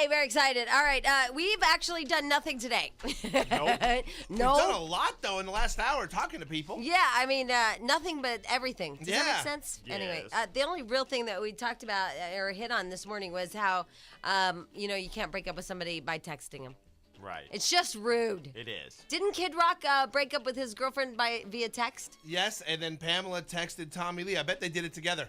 Yay, very excited. All right, we've actually done nothing today. Nope. We've done a lot, though, in the last hour talking to people. Yeah, I mean, nothing but everything. Does that make sense? Yes. Anyway, the only real thing that we talked about or hit on this morning was how, you can't break up with somebody by texting them. Right. It's just rude. It is. Didn't Kid Rock break up with his girlfriend via text? Yes, and then Pamela texted Tommy Lee. I bet they did it together.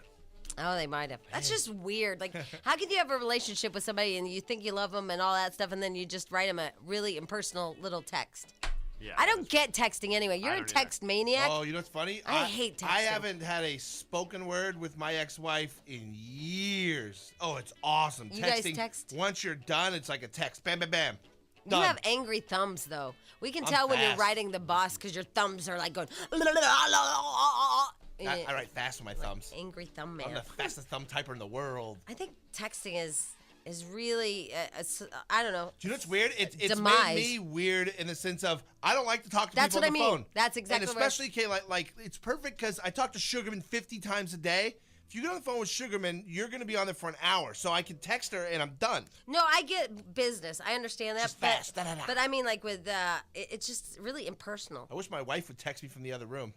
Oh, they might have. That's just weird. Like, how can you have a relationship with somebody and you think you love them and all that stuff, and then you just write them a really impersonal little text? Yeah. I don't get texting anyway. You're a text maniac. Oh, you know what's funny? I hate texting. I haven't had a spoken word with my ex-wife in years. Oh, it's awesome. You Texting, guys text? Once you're done, it's like a text. Bam, bam, bam. You Done. have angry thumbs, though. We can I'm tell when you're fast. writing the boss because your thumbs are like going. I write fast with my thumbs. Angry thumb man. I'm the fastest thumb typer in the world. I think texting is really, I don't know. Do you know what's weird? It's Demise. made me weird in the sense of I don't like to talk to That's people what on the I mean. phone. That's exactly and what I- especially, Kay, like it's perfect because I talk to Sugarman 50 times a day. If you get on the phone with Sugarman, you're going to be on there for an hour, so I can text her and I'm done. No, I get business. I understand that. Just fast. But, Da-da-da. but I mean, like with, it's just really impersonal. I wish my wife would text me from the other room.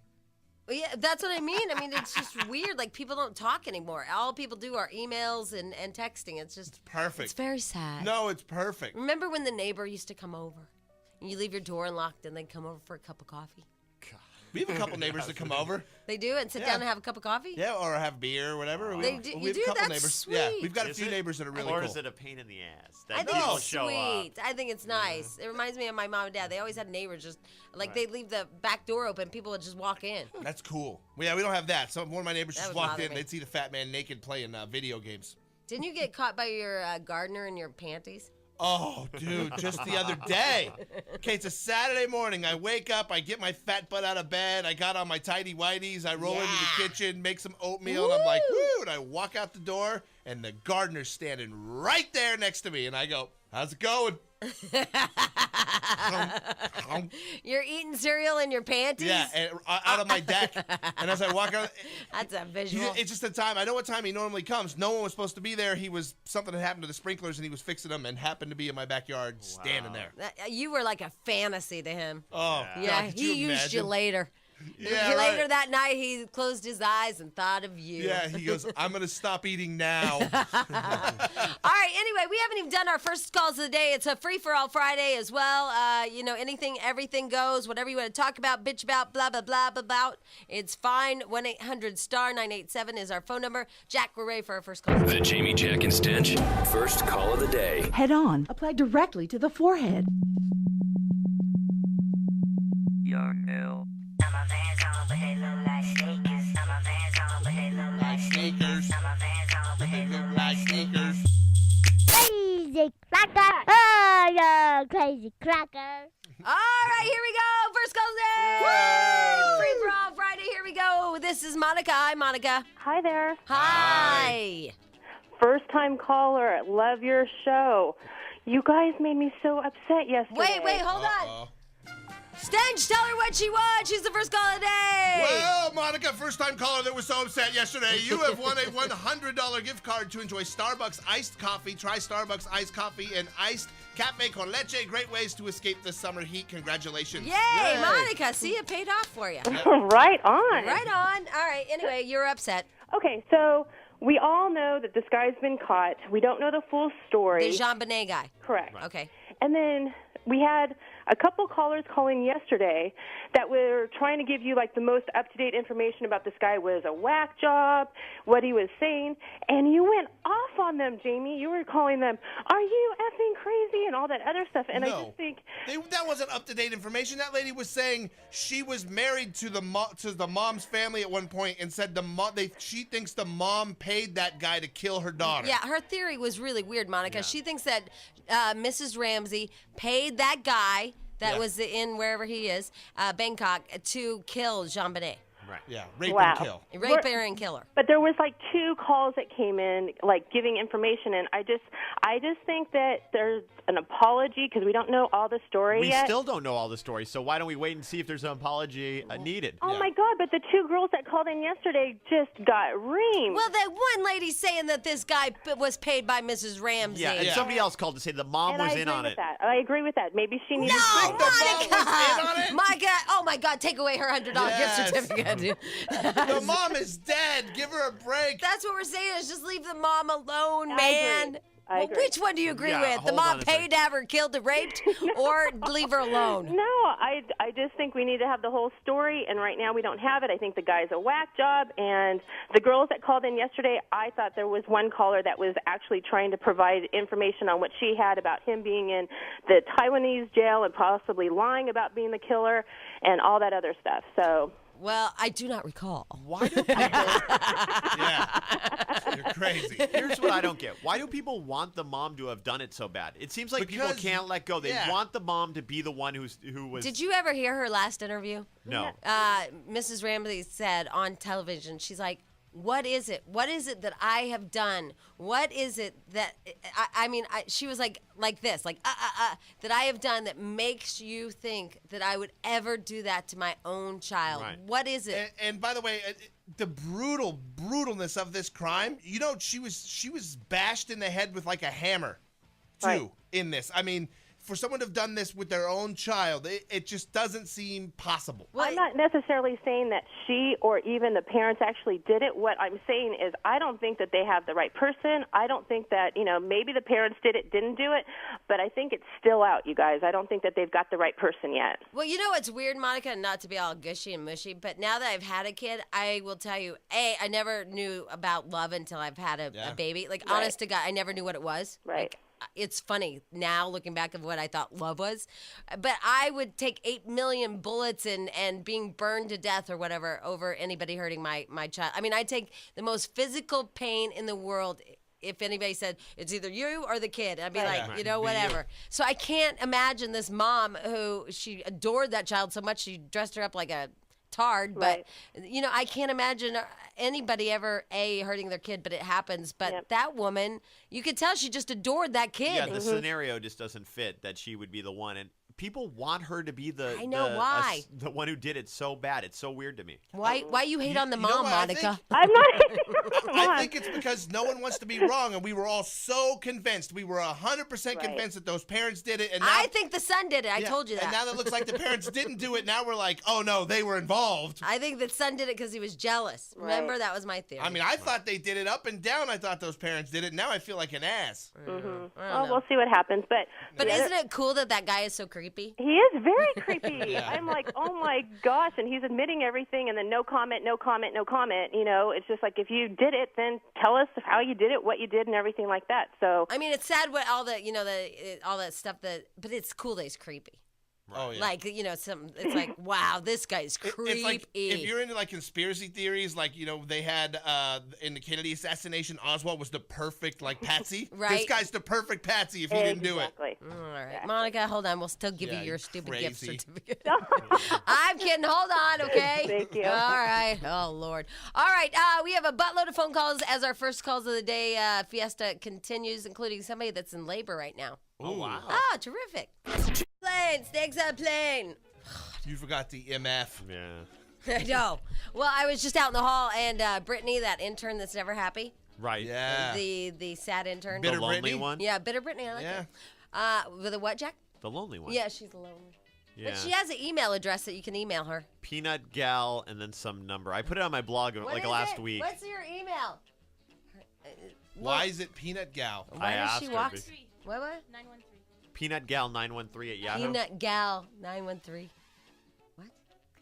Well, yeah, that's what I mean. I mean, it's just weird. Like, people don't talk anymore. All people do are emails and texting. It's just Perfect. It's very sad. No, it's perfect. Remember when the neighbor used to come over? And you leave your door unlocked and they'd come over for a cup of coffee? We have a couple neighbors that come over. They do? And sit Yeah. down and have a cup of coffee? Yeah, or have beer or whatever. They We do- have you a do? couple That's neighbors. Yeah, sweet. we've got a Is few it? neighbors that are really Or cool. is it a pain in the ass? I That think people it's show sweet. up. I think it's nice. It reminds me of my mom and dad. They always had neighbors just, like, they'd leave the back door open. People would just walk in. That's cool. Well, yeah, we don't have that. So one of my neighbors That just would walked bother in. me. They'd see the fat man naked playing video games. Didn't you get caught by your gardener in your panties? Oh, dude, just the other day. Okay, it's a Saturday morning. I wake up, I get my fat butt out of bed, I got on my tidy whities, I roll into the kitchen, make some oatmeal, and I'm like, woo, and I walk out the door, and the gardener's standing right there next to me, and I go, how's it going? You're eating cereal in your panties? Yeah, and out on my deck. And as I walk out, That's a visual. it's just the time. I know what time he normally comes. No one was supposed to be there. Something had happened to the sprinklers, and he was fixing them, and happened to be in my backyard, standing there. You were like a fantasy to him. Oh, Yeah, God, could he you used you imagine? later. Yeah, Later right. that night, he closed his eyes and thought of you. Yeah, he goes, I'm going to stop eating now. All right, anyway, we haven't even done our first calls of the day. It's a free-for-all Friday as well. Anything, everything goes. Whatever you want to talk about, bitch about, blah, blah, blah, blah, about. It's fine. 1-800-STAR-987 is our phone number. Jack, we're ready for our first call. The Jamie, Jack, and Stench first call of the day. Head on. Apply directly to the forehead. Your hill. Some of Vans on, but they look like sneakers. Some of Vans on, but they look like sneakers. Some of Vans on, but they look like sneakers. Crazy cracker! Oh, yeah, crazy cracker! All right, here we go. First call of the day. Free-for-all Friday. Here we go. This is Monica. Hi, Monica. Hi there. Hi. First time caller. Love your show. You guys made me so upset yesterday. Wait, hold on. Stench, tell her what she wants. She's the first call of the day. Well, Monica, first-time caller that was so upset yesterday. You have won a $100 gift card to enjoy Starbucks iced coffee. Try Starbucks iced coffee and iced cafe con leche. Great ways to escape the summer heat. Congratulations. Yay, Monica. See, it paid off for you. Right on. Right on. All right, anyway, you're upset. Okay, so we all know that this guy's been caught. We don't know the full story. The Jean Bonnet guy. Correct. Okay. And then we had a couple callers call in yesterday that were trying to give you like the most up-to-date information about this guy was a whack job, what he was saying, and you went off on them, Jamie. You were calling them, are you effing crazy, and all that other stuff. And I just think that wasn't up-to-date information. That lady was saying she was married to the mom's family at one point and said she thinks the mom paid that guy to kill her daughter. Yeah, her theory was really weird, Monica. Yeah. She thinks that Mrs. Ramsey paid that guy that was in wherever he is, Bangkok, to kill Jean Bonnet. Right. Yeah, rape Wow. and kill. Rape her and kill her. But there was like 2 calls that came in, like giving information, and I just think that there's an apology because we don't know all the story We yet. still don't know all the story, so why don't we wait and see if there's an apology needed? Oh Yeah. my God! But the 2 girls that called in yesterday just got reamed. Well, that one lady's saying that this guy was paid by Mrs. Ramsey. Yeah, and Yeah. somebody else called to say the mom and was I in agree on with it. that. I agree with that. Maybe she needs. No, think the mom was in on it? My God! Oh my God! Take away her $100 Yes. gift certificate. The mom is dead. Give her a break. That's what we're saying. Is just leave the mom alone, I man. agree. I Well, agree. which one do you agree Yeah, with? The hold mom on a second. paid to have her killed and raped, or leave her alone? No, I just think we need to have the whole story, and right now we don't have it. I think the guy's a whack job, and the girls that called in yesterday, I thought there was one caller that was actually trying to provide information on what she had about him being in the Taiwanese jail and possibly lying about being the killer and all that other stuff. So Well, I do not recall. Why do people? Yeah. You're crazy. Here's what I don't get. Why do people want the mom to have done it so bad? It seems like people Because- can't let go. They yeah. want the mom to be the one who was. Did you ever hear her last interview? No. Mrs. Ramsey said on television, she's like, what is it? What is it that I have done? What is it that she was like this, like that I have done that makes you think that I would ever do that to my own child? Right. What is it? And by the way, the brutalness of this crime. You know, she was bashed in the head with like a hammer, too. Right. In this, I mean, for someone to have done this with their own child, it just doesn't seem possible. I'm not necessarily saying that she or even the parents actually did it. What I'm saying is I don't think that they have the right person. I don't think that, maybe the parents didn't do it, but I think it's still out, you guys. I don't think that they've got the right person yet. Well, you know what's weird, Monica, not to be all gushy and mushy, but now that I've had a kid, I will tell you, I never knew about love until I've had a baby. Like, Right. honest to God, I never knew what it was. Right. Like, it's funny now looking back of what I thought love was, but I would take 8 million bullets and being burned to death or whatever over anybody hurting my child. I mean, I'd take the most physical pain in the world if anybody said it's either you or the kid. I'd be like, Be whatever. So I can't imagine this mom who she adored that child so much she dressed her up like a tard, but Right. I can't imagine anybody ever hurting their kid, but it happens. But Yep. that woman, you could tell she just adored that kid. Yeah, the scenario just doesn't fit that she would be the one, and people want her to be the. I know why. The one who did it so bad. It's so weird to me. Why you hate on the you know mom, what I Monica? think? I'm not. I think it's because no one wants to be wrong, and we were all so convinced. We were 100% Right. convinced that those parents did it, and now, I think the son did it. I yeah, told you that. And now that it looks like the parents didn't do it. Now we're like, oh no, they were involved. I think the son did it because he was jealous. Remember, that was my theory. I mean, I thought they did it up and down. I thought those parents did it. Now I feel like an ass. I don't Well, know. we'll see what happens. But the other- isn't it cool that guy is so creepy? He is very creepy. I'm like, oh my gosh, and he's admitting everything, and then no comment, no comment, no comment. It's just like if you did it, then tell us how you did it, what you did, and everything like that. So I mean, it's sad what all the all that stuff but it's cool that he's creepy. Oh yeah. Like it's like wow, this guy's creepy. It's like if you're into like conspiracy theories, like they had in the Kennedy assassination, Oswald was the perfect like patsy. Right. This guy's the perfect patsy if he didn't do it. exactly. All right, Monica, hold on. We'll still give Yeah, you your you stupid gift crazy. certificate. I'm kidding. Hold on, okay? Thank you. All right. Oh, Lord. All right. We have a buttload of phone calls as our first calls of the day. Fiesta continues, including somebody that's in labor right now. Oh wow. Ah, terrific. Plane. Snakes on plane. You forgot the MF. Yeah. I know. Well, I was just out in the hall, and Brittany, that intern that's never happy, Right. Yeah. the sad intern. The Bitter lonely Britney? one. Yeah, bitter Brittany. I like Yeah. that. With a what, Jack? The lonely one. Yeah, she's lonely. Yeah. But she has an email address that you can email her. Peanut gal and then some number. I put it on my blog What like is last it? week. What's your email? Why is it Peanut Gal? Why I does asked she her, walk? but- What? Peanut gal 913 at Yahoo. Peanut Gal 913.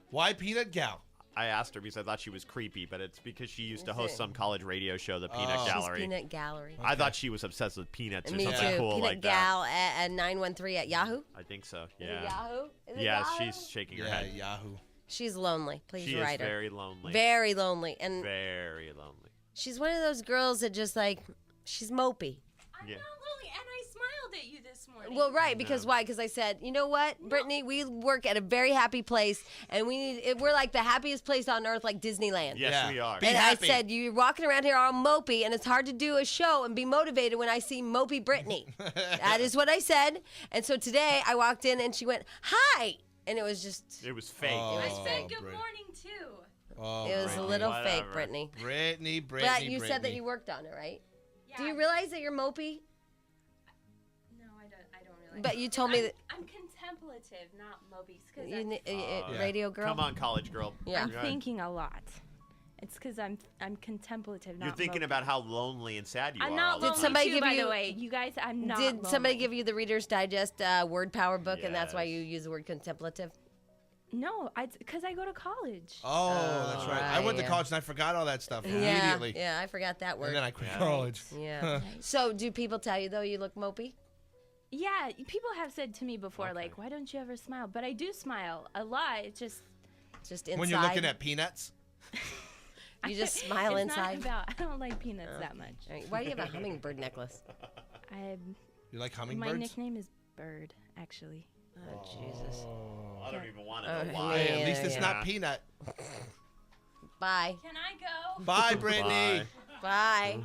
Why Peanut Gal? I asked her because I thought she was creepy, but it's because she used to Is host it? some college radio show, the Peanut Oh. She's Gallery. Peanut Gallery. I thought she was obsessed with peanuts or Me something too. cool Peanut like Gal at 913 at Yahoo. that. I think so. Is it Yeah. Yahoo? Is it Yeah, Yahoo? she's shaking her Yeah, head. Yahoo. She's lonely. Please She is write her. very lonely. Very lonely. And Very lonely. she's one of those girls that just like, she's mopey. Yeah. lonely, and I smile at you this morning. Well, right, because why? Because I said, you know what, Brittany, we work at a very happy place, and we're like the happiest place on earth, like Disneyland. Yes, we are. Be And happy. I said, you're walking around here all mopey, and it's hard to do a show and be motivated when I see mopey Brittany. That is what I said. And so today I walked in, and she went, hi. And it was just, It was fake. I said good Brit- morning, too. Oh, it was a Brittany. little Whatever. fake, Brittany. Brittany. But you said that you worked on it, right? Yeah. Do you realize that you're mopey? No, I don't realize. But you told me that I'm contemplative, not mobies. Because you radio girl. Come on, college girl. Yeah. I'm Go ahead. thinking a lot. It's because I'm contemplative, not You're thinking mopey. about how lonely and sad you I'm are. not all the lonely time. somebody too, give by you- the way. You guys, I'm not Did somebody lonely. give you the Reader's Digest word power book, and that's why Yes. you use the word contemplative? No, because I go to college. Oh, that's right. I went to yeah. college and I forgot all that stuff Yeah, immediately. yeah, I forgot that word. And then I quit Yeah. college. Yeah. So, do people tell you though you look mopey? Yeah, people have said to me before, like, why don't you ever smile? But I do smile a lot. It's just Just inside. When you're looking at peanuts. you just smile it's inside. Not about, I don't like peanuts that much. All right, why do you have a hummingbird necklace? You like My hummingbirds? nickname is Bird, actually. Oh Jesus! I don't even want to Oh, know why. Hey, at least it's Yeah. not peanut. Bye. Can I go? Bye, Brittany. Bye.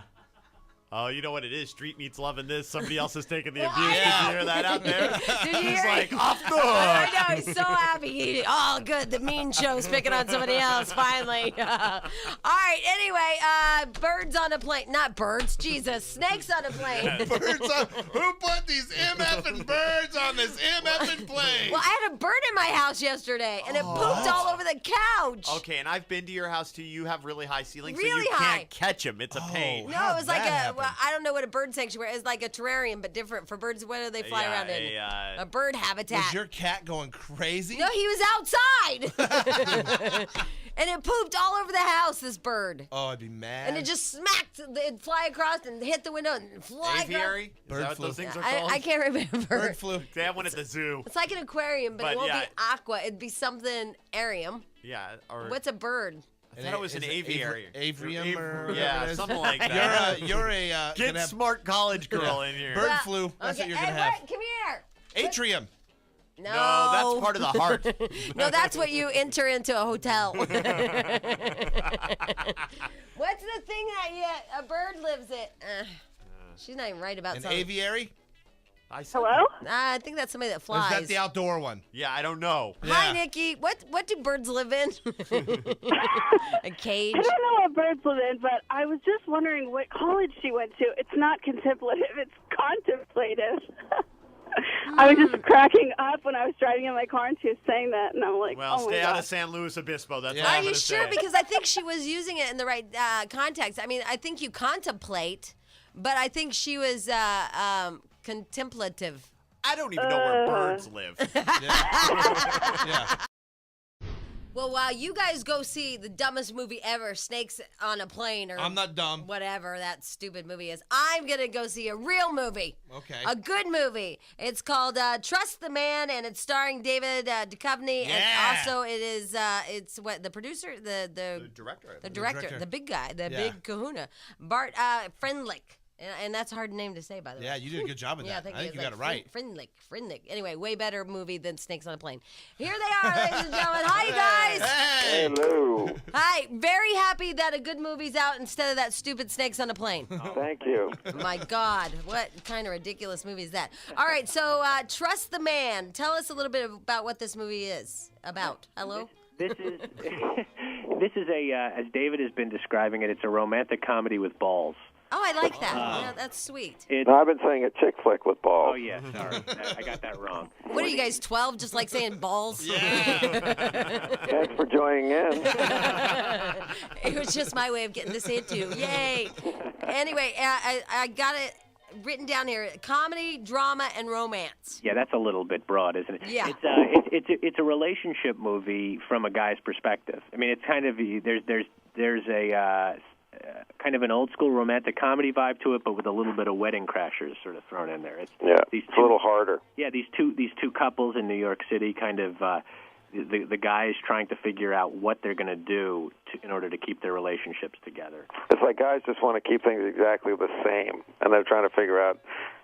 Oh, you know what it is? Street meets loving this. Somebody else is taking the Well, abuse. I Did know. you hear that out there? Did you He's hear like, it? off the I hook. know, he's so happy. Oh, good. The mean show's picking on somebody else, finally. All right, anyway, birds on a plane. Not birds, Jesus. Snakes on a plane. Birds on. Who put these MFing birds on this MFing plane? Well, I had a bird in my house yesterday, and it pooped all over the couch. Okay, and I've been to your house too. You have really high ceilings, Really so you high. can't catch them. It's a pain. No, How'd it was like that a, happen? well, I don't know what a bird sanctuary is, like a terrarium, but different for birds. What do they fly around in? A bird habitat. Was your cat going crazy? No, he was outside. And it pooped all over the house, this bird. Oh, I'd be mad. And it just smacked. It'd fly across and hit the window and fly Aviary? Is Bird that what flu. those things are across. called? I can't remember. Bird flu. They have one at the zoo. It's like an aquarium, but But it won't yeah. be aqua. It'd be something arium. Yeah. Or What's a bird? I thought it was an aviary. Avium or whatever it yeah, is. something like that. You're a Get gonna have smart college girl in here. bird Well, flu. That's okay. what you're Hey, gonna have. what? Come here. Atrium. No, No, that's part of the heart. No, that's what you enter into a hotel. What's the thing that a bird lives in? She's not even right about An something. aviary? I said Hello? I think that's somebody that Or flies. is that the outdoor one? Yeah, I don't know. Hi, Yeah. Nikki. What do birds live in? A cage? I don't know what birds live in, but I was just wondering what college she went to. It's not contemplative, it's contemplative. I was just cracking up when I was driving in my car and she was saying that, and I'm like, Well, oh my stay out God. of San Luis Obispo. That's Yeah. all I'm Are you gonna sure? say. Because I think she was using it in the right context. I mean, I think you contemplate, but I think she was contemplative. I don't even know where birds live. Yeah. Well, while you guys go see the dumbest movie ever, Snakes on a Plane, or I'm not dumb. whatever that stupid movie is, I'm going to go see a real movie. Okay. A good movie. It's called Trust the Man, and it's starring David Duchovny. Yeah. And also it is, it's what, the producer, the Director. the director, director. the big guy, the Yeah. big kahuna, Bart Friendlich. And that's a hard name to say, by the way. Yeah, you did a good job with Yeah, that. I think, you it's got it right. Friendlich. Anyway, way better movie than Snakes on a Plane. Here they are, ladies and gentlemen. Hi, you guys. Hey! Hello. Hi. Very happy that a good movie's out instead of that stupid Snakes on a Plane. Thank you. My God, what kind of ridiculous movie is that? All right, so Trust the Man. Tell us a little bit about what this movie is about. Hello? This is this is as David has been describing it. It's a romantic comedy with balls. Oh, I like that. Yeah, that's sweet. No, I've been saying a chick flick with balls. Oh yeah, sorry, I got that wrong. What are you guys, 12, just like saying balls? Thanks for joining in. It was just my way of getting to say it too. Yay. Anyway, I got it written down here. Comedy, drama, and romance. Yeah, that's a little bit broad, isn't it? Yeah. It's a relationship movie from a guy's perspective. I mean, it's kind of there's a kind of an old school romantic comedy vibe to it, but with a little bit of Wedding Crashers sort of thrown in there. It's a little harder. Yeah, these two couples in New York City, kind of the guys trying to figure out what they're going to do in order to keep their relationships together. It's like guys just want to keep things exactly the same, and they're trying to figure out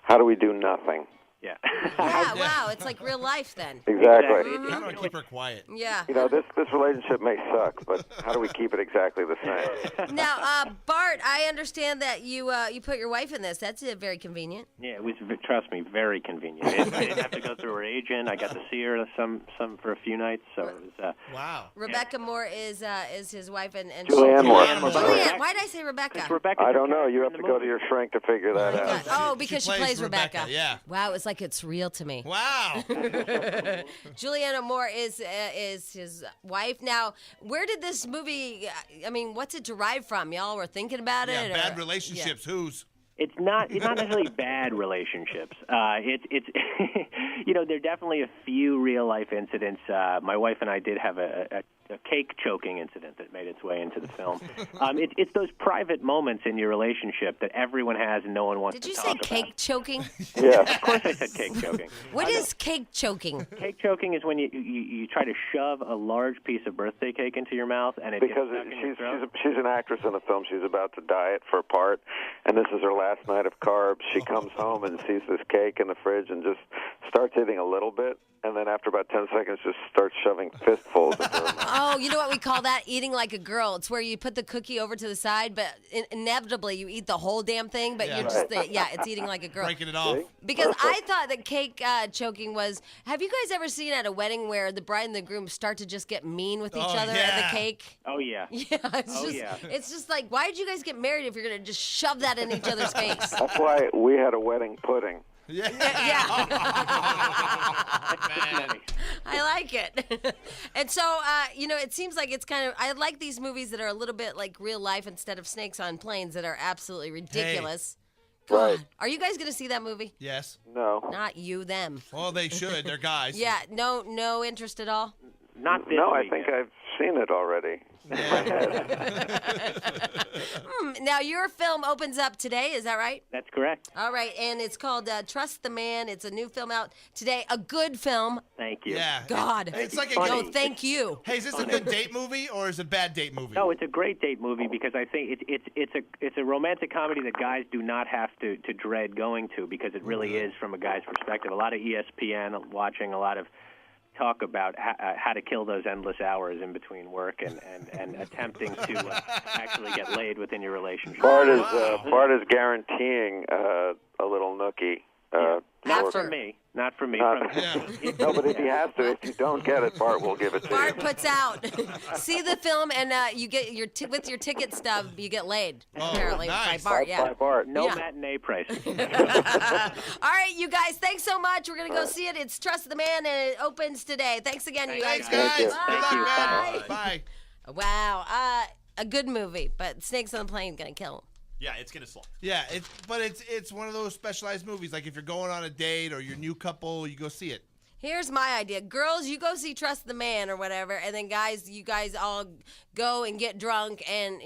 how do we do nothing? Yeah. Yeah, wow, it's like real life then. Exactly. How do I keep her quiet? Yeah. You know, this relationship may suck, but how do we keep it exactly the same? Now, Bart, I understand that you put your wife in this. That's very convenient. Yeah, it was. Trust me, very convenient. I didn't have to go through her agent. I got to see her some for a few nights. So it was. Wow. Rebecca Moore is his wife, and Julianne Moore. Julianne. Why did I say Rebecca? Rebecca. I don't know. You have to go to your shrink to figure that out. Oh, because she plays Rebecca. Yeah. Wow, it's like it's real to me. Wow. Julianne Moore is his wife. Now, where did this movie? I mean, what's it derived from? Y'all were thinking about it. Bad or- relationships. Whose? It's not necessarily bad relationships. It's there are definitely a few real life incidents. My wife and I did have a cake choking incident that made its way into the film. It's those private moments in your relationship that everyone has and no one wants Did to you talk say about. cake choking? Yeah. Of course I said cake choking. What is cake choking? Cake choking is when you try to shove a large piece of birthday cake into your mouth and it Because gets stuck in your throat. she's an actress in the film. She's about to diet for a part, and this is her last night of carbs. She comes home and sees this cake in the fridge and just starts eating a little bit, and then after about 10 seconds just starts shoving fistfuls into her mouth. Oh, you know what we call that? Eating like a girl. It's where you put the cookie over to the side, but inevitably you eat the whole damn thing, but you're just, it's eating like a girl. Breaking it off. Because I thought that cake choking was, have you guys ever seen at a wedding where the bride and the groom start to just get mean with each other at the cake? Oh, yeah. Yeah, it's just like, why did you guys get married if you're going to just shove that in each other's face? That's why we had a wedding pudding. Yeah. I like it. And so, it seems like it's kind of, I like these movies that are a little bit like real life instead of snakes on planes that are absolutely ridiculous. God. Right. Are you guys going to see that movie? Yes. No. Not you, them. Well, they should. They're guys. Yeah, no interest at all? Not this No, I weekend. think I've seen it already. Now, your film opens up today, is that right? That's correct. All right, and it's called Trust the Man. It's a new film out today. A good film. Thank you. Yeah. God. It's like No, thank you. Hey, is this a good date movie or is it a bad date movie? No, it's a great date movie because I think it's a romantic comedy that guys do not have to dread going to because it really is from a guy's perspective. A lot of ESPN watching, a lot of talk about how to kill those endless hours in between work and attempting to actually get laid within your relationship. Bart is guaranteeing a little nookie. Not from me. Not from me. No, but if he has to, if you don't get it, Bart will give it to Bart you. puts out, see the film, and you get with your ticket stub, you get laid. Apparently, nice. by Bart. Yeah. By Bart. No matinee prices. All right, you guys, thanks so much. We're gonna go see it. It's Trust the Man, and it opens today. Thanks again, you guys. Thanks, guys. Thank you. Good luck, man. Bye. Bye. Wow, a good movie, but Snakes on the Plane gonna kill him. Yeah, it's gonna slap. Yeah, it's one of those specialized movies. Like if you're going on a date or you're a new couple, you go see it. Here's my idea. Girls, you go see Trust the Man or whatever, and then guys, you guys all go and get drunk and,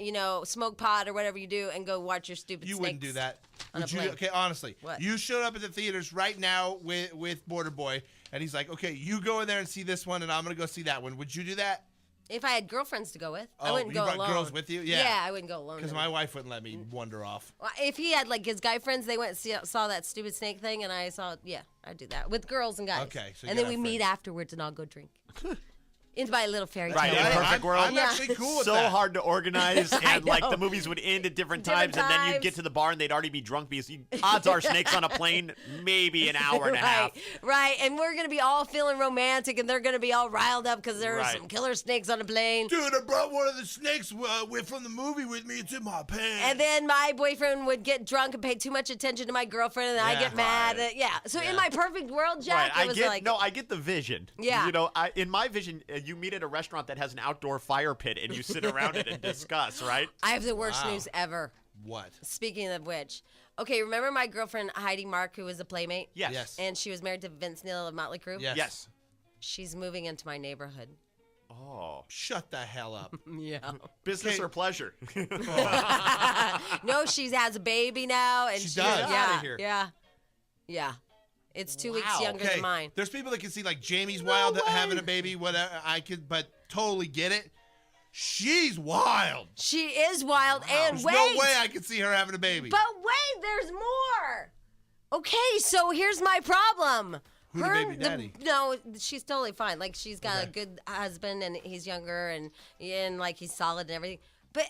smoke pot or whatever you do and go watch your stupid You snakes wouldn't do that. on a Would you? plane. Okay, honestly. What? You showed up at the theaters right now with Border Boy, and he's like, okay, you go in there and see this one, and I'm going to go see that one. Would you do that? If I had girlfriends to go with, I Oh, wouldn't you go brought alone. girls with you? Yeah. I wouldn't go alone. Because my wife wouldn't let me wander off. Well, if he had his guy friends, they went and saw that stupid snake thing, and I saw, I'd do that with girls and guys. Okay, so you and then gotta we have meet friends. afterwards and I'll go drink. Into my little fairy tale. Right, in perfect world. I'm actually cool with so that. hard to organize, I and like know. the movies would end at different Different times, and then times. you'd get to the bar and they'd already be drunk because odds are snakes on a plane, maybe an hour and a half. Right, and we're going to be all feeling romantic, and they're going to be all riled up because there are Right. some killer snakes on a plane. Dude, I brought one of the snakes from the movie with me. It's in my pants. And then my boyfriend would get drunk and pay too much attention to my girlfriend, and I Yeah. get mad. So in my perfect world, Jack, it was I get the vision. Yeah. In my vision, you meet at a restaurant that has an outdoor fire pit, and you sit around it and discuss, right? I have the worst Wow. news ever. What? Speaking of which, okay, remember my girlfriend Heidi Mark, who was a playmate? Yes. And she was married to Vince Neil of Motley Crue? Yes. She's moving into my neighborhood. Oh. Shut the hell up. Yeah. Business or pleasure? No, she has a baby now, and She does? Yeah, Get outta here. yeah. It's 2 weeks younger Okay, than mine. There's people that can see like Jamie's wild having a baby, whatever. I could, but totally get it. She's wild. She is wild, and There's wait. no way I could see her having a baby. But wait, there's more. Okay, so here's my problem. Who the baby daddy? No, she's totally fine. Like, she's got a good husband, and he's younger, and like, he's solid and everything. But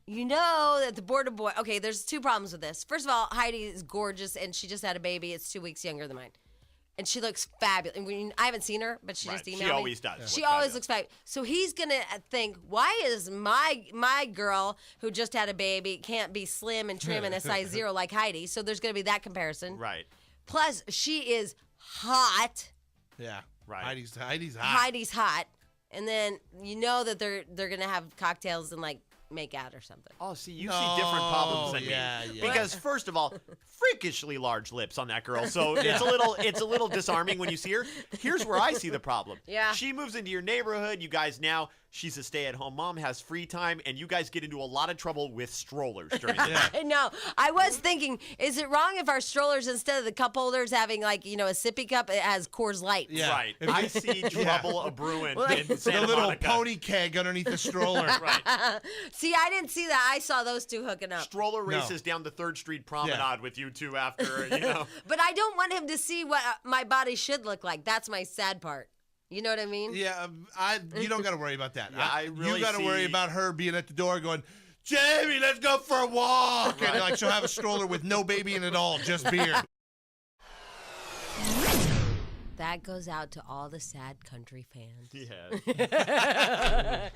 you know that the border boy... Okay, there's two problems with this. First of all, Heidi is gorgeous, and she just had a baby. It's 2 weeks younger than mine. And she looks fabulous. I haven't seen her, but she just emailed me. She always does. She always looks fabulous. So he's going to think, why is my girl who just had a baby can't be slim and trim and a size 0 like Heidi? So there's going to be that comparison. Right. Plus, she is hot. Yeah. Right. Heidi's hot. Heidi's hot. And then you know that they're going to have cocktails and, like, make out or something. Oh, see, you see different problems than me. Yeah. Because first of all, freakishly large lips on that girl, so it's a little disarming when you see her. Here's where I see the problem. Yeah. She moves into your neighborhood. You guys now. She's a stay-at-home mom, has free time, and you guys get into a lot of trouble with strollers during the day. I know. I was thinking, is it wrong if our strollers, instead of the cup holders having, like, you know, a sippy cup, it has Coors Light? Yeah. Right. I see trouble a-brewing in Santa The little Monica. pony keg underneath the stroller. Right. See, I didn't see that. I saw those two hooking up. Stroller races down the 3rd Street Promenade with you two after, you know. But I don't want him to see what my body should look like. That's my sad part. You know what I mean? Yeah, you don't got to worry about that. Yeah, I really you got to see- worry about her being at the door going, Jamie, let's go for a walk. Right. And like she'll have a stroller with no baby in it all, just beer. That goes out to all the sad country fans. Yeah.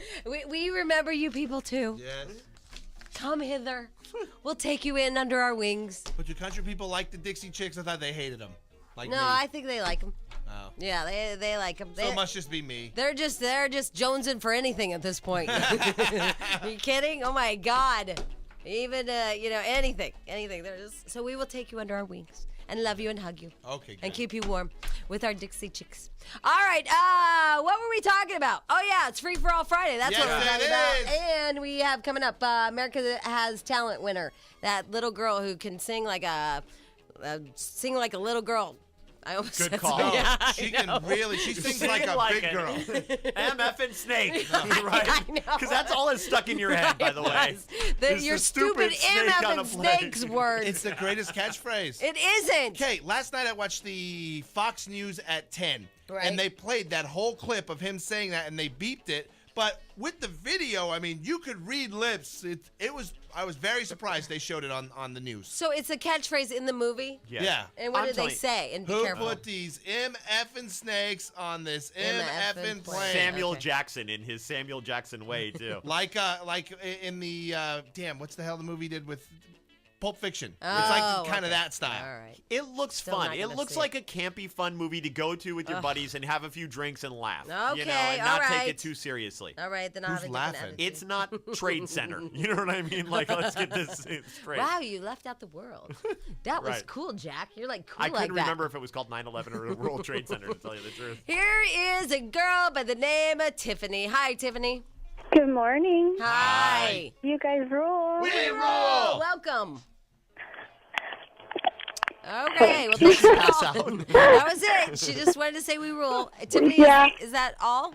We remember you people too. Yes. Come hither. We'll take you in under our wings. But do country people like the Dixie Chicks? I thought they hated them. Like No, me. I think they like them. Oh. Yeah, they like them. So it must just be me. They're just jonesing for anything at this point. Are you kidding? Oh my God! Even anything. They're just so we will take you under our wings and love you and hug you. Okay, good. And keep you warm with our Dixie Chicks. All right. What were we talking about? Oh yeah, it's Free for All Friday. That's what we're talking about. And we have coming up America Has Talent winner, that little girl who can sing like a little girl. I almost Good said call. so. Yeah, She sings Sing like it a like big it. girl. MF and Snake, I right? know. Because that's all that's stuck in your head, by the way. Your the stupid snake MF on a and plane. Snakes words. It's the greatest catchphrase. It isn't. Okay, last night I watched the Fox News at 10. Right. And they played that whole clip of him saying that, and they beeped it. But with the video, I mean, you could read lips. I was very surprised they showed it on the news. So it's a catchphrase in the movie? Yes. Yeah. And what I'm did they telling you, say? And be Who careful. put these MFing snakes on this MFing MFing plane? Samuel Okay. Jackson in his Samuel Jackson way, too. Like in the what's the hell the movie did with Pulp Fiction? Oh, It's like kind okay. of that style. All right. It looks Still fun. not It gonna looks see like a campy, fun movie to go to with your buddies and have a few drinks and laugh. Okay, and all not take right. it too seriously. All right, then I'll Who's have a laughing? different attitude. It's not Trade Center. You know what I mean? Like, let's get this straight. Wow, you left out the world. That was Right. cool, Jack. You're like cool I like couldn't that. remember if it was called 9/11 or the World Trade Center, to tell you the truth. Here is a girl by the name of Tiffany. Hi, Tiffany. Good morning. Hi. You guys rule. We roll! Welcome. Okay, well, thanks for calling. That was it. She just wanted to say we rule. Tiffany, Yeah. is that all?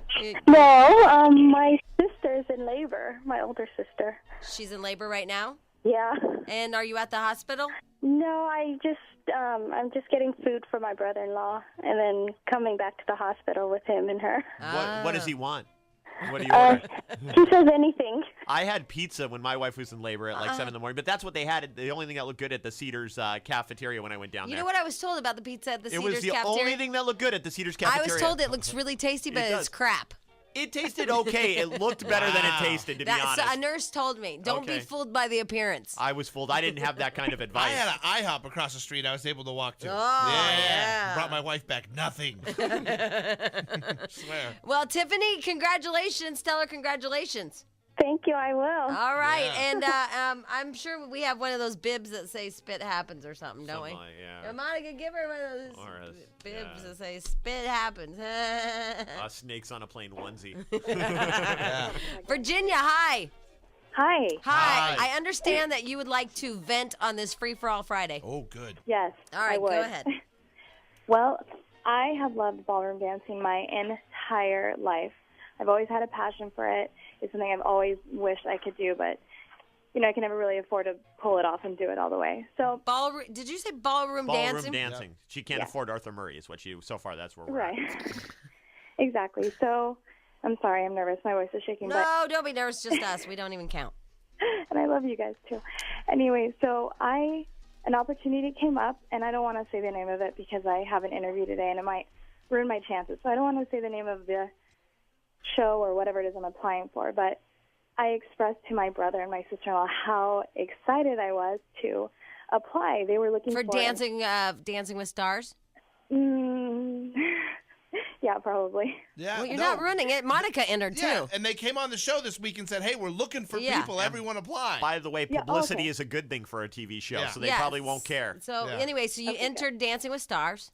No, my sister's in labor, my older sister. She's in labor right now? Yeah. And are you at the hospital? No, I'm just getting food for my brother-in-law and then coming back to the hospital with him and her. What does he want? What do you order? He says anything. I had pizza when my wife was in labor at like 7 in the morning, but that's what they had. The only thing that looked good at the Cedars cafeteria when I went down You there. know what I was told about the pizza at the It Cedars was the cafeteria? only thing that looked good at the Cedars I cafeteria. was told it looks really tasty, but It it's does. crap. It tasted okay. It looked better than it tasted, to be honest. So a nurse told me, don't be Okay. fooled by the appearance. I was fooled. I didn't have that kind of I advice. had an IHOP across the street I was able to walk to. Oh, yeah. Brought my wife back nothing. Swear. Well, Tiffany, congratulations. Tell her congratulations. Thank you, I will. All right. Yeah. And I'm sure we have one of those bibs that say spit happens or something, don't we? Something like- yeah. Monica, give her one of those Or a- bibs yeah. that say spit happens. Snakes on a plane onesie. Virginia, hi. Hi. Hi. I understand that you would like to vent on this Free for All Friday. Oh, good. Yes. All right, I would. go ahead. Well, I have loved ballroom dancing my entire life. I've always had a passion for it. It's something I've always wished I could do, but I can never really afford to pull it off and do it all the way. So ballroom. Did you say ballroom dancing? Ballroom dancing. Yep. She can't afford Arthur Murray, is what you. So far, that's where we're right. at. Exactly. So I'm sorry, I'm nervous. My voice is shaking. No, don't be nervous. Just us. We don't even count. And I love you guys too. Anyway, so an opportunity came up, and I don't want to say the name of it because I have an interview today, and it might ruin my chances. So I don't want to say the name of the show or whatever it is I'm applying for, but I expressed to my brother and my sister-in-law how excited I was to apply. They were looking for Dancing with Stars. Yeah, probably. Yeah, well, you're not running it. Monica entered too. And they came on the show this week and said, "Hey, we're looking for people. Everyone apply." By the way, publicity is a good thing for a TV show, so they probably won't care. So anyway, so you entered Dancing with Stars.